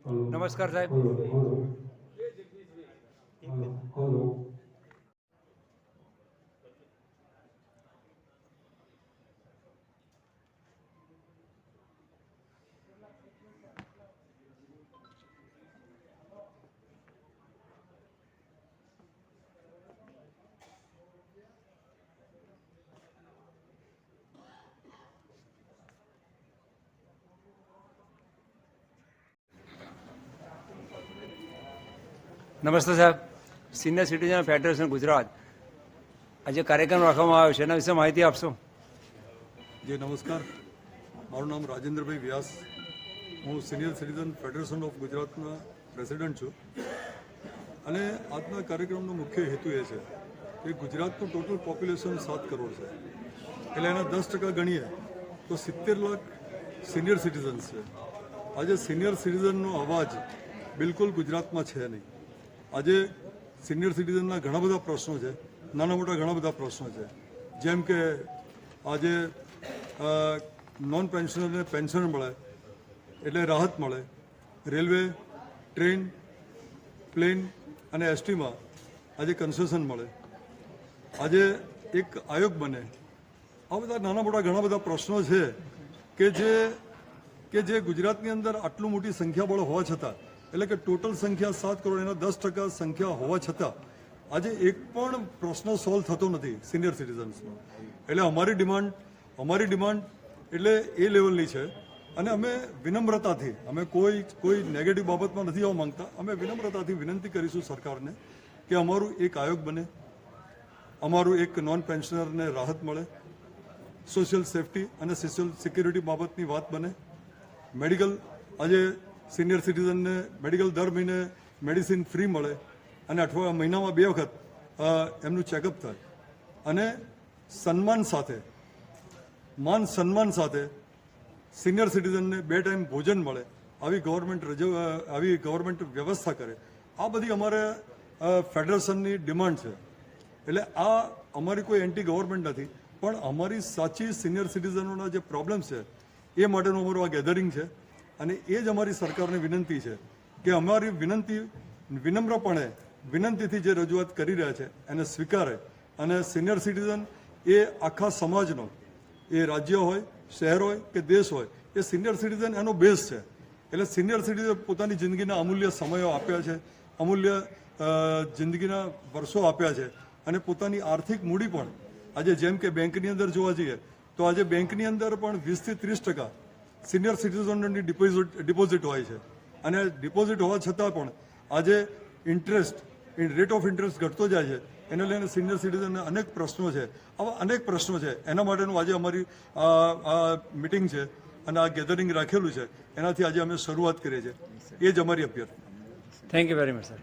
નમસ્કાર સાહેબ. નમસ્તે સાહેબ. સિનિયર સિટીઝન ફેડરેશન ગુજરાત આજે કાર્યક્રમ રાખવામાં આવ્યો છે, એના વિશે માહિતી આપશો? જી નમસ્કાર, મારું નામ રાજેન્દ્રભાઈ વ્યાસ, હું સિનિયર સિટીઝન ફેડરેશન ઓફ ગુજરાતના પ્રેસિડેન્ટ છું. અને આજના કાર્યક્રમનો મુખ્ય હેતુ એ છે કે ગુજરાતનું ટોટલ પોપ્યુલેશન 7 કરોડ છે, એટલે એના 10% ગણીએ તો 70 લાખ સિનિયર સિટીઝન્સ છે. આજે સિનિયર સિટીઝનનો અવાજ બિલકુલ ગુજરાતમાં છે નહીં. આજે સિનિયર સિટીઝનના ઘણા બધા પ્રશ્નો છે, નાના મોટા ઘણા બધા પ્રશ્નો છે, જેમ કે આજે નોન પેન્શનરને પેન્શન મળે એટલે રાહત મળે, રેલવે, ટ્રેન, પ્લેન અને એસટીમાં આજે કન્સેશન મળે, આજે એક આયોગ બને. આ બધા નાના મોટા ઘણા બધા પ્રશ્નો છે કે જે ગુજરાતની અંદર આટલું મોટી સંખ્યાબળ હોવા છતાં, એટલે કે ટોટલ સંખ્યા 7 કરોડ, એના 10% સંખ્યા હોવા છતાં આજે એક પણ પ્રશ્ન સોલ્વ થતો નથી સિનિયર સિટીઝન્સનો. એટલે અમારી ડિમાન્ડ એટલે એ લેવલની છે. અને અમે વિનમ્રતાથી, અમે કોઈ નેગેટિવ બાબતમાં નથી આવવા માંગતા, અમે વિનમ્રતાથી વિનંતી કરીશું સરકારને કે અમારું એક આયોગ બને, અમારું એક નોન પેન્શનરને રાહત મળે, સોશિયલ સેફટી અને સોશિયલ સિક્યુરિટી બાબતની વાત બને, મેડિકલ, આજે સિનિયર સિટીઝનને મેડિકલ દર મહિને મેડિસિન ફ્રી મળે અને મહિનામાં 2 વખત એમનું ચેકઅપ થાય, અને માન સન્માન સાથે સિનિયર સિટીઝનને 2 ટાઈમ ભોજન મળે, આવી ગવર્મેન્ટ વ્યવસ્થા કરે. આ બધી અમારે ફેડરેશનની ડિમાન્ડ છે. એટલે આ અમારી કોઈ એન્ટી ગવર્મેન્ટ નથી, પણ અમારી સાચી સિનિયર સિટીઝનોના જે પ્રોબ્લેમ્સ છે એ માટેનું અમારું આ ગેધરિંગ છે. અને એ જ અમારી સરકારને વિનંતી છે કે અમારી વિનમ્રપણે વિનંતીથી જે રજૂઆત કરી રહ્યા છે એને સ્વીકારે. અને સિનિયર સિટીઝન એ આખા સમાજનો, એ રાજ્ય હોય, શહેર હોય કે દેશ હોય, એ સિનિયર સિટીઝન એનો બેઝ છે. એટલે સિનિયર સિટીઝન પોતાની જિંદગીના અમૂલ્ય સમયો આપ્યા છે, અમૂલ્ય જિંદગીના વર્ષો આપ્યા છે, અને પોતાની આર્થિક મૂડી પણ આજે, જેમ કે બેંકની અંદર જોવા જઈએ તો આજે બેંકની અંદર પણ 20 થી 30% સિનિયર સિટીઝનોની ડિપોઝિટ હોય છે. અને ડિપોઝિટ હોવા છતાં પણ આજે રેટ ઓફ ઇન્ટરેસ્ટ ઘટતો જાય છે. એને લઈને સિનિયર સિટીઝનને અનેક પ્રશ્નો છે. આવા અનેક પ્રશ્નો છે. એના માટેનું આજે અમારી મિટિંગ છે અને આ ગેધરિંગ રાખેલું છે. એનાથી આજે અમે શરૂઆત કરીએ છીએ. એ જ અમારી અભ્યર્થના. Thank you very much sir.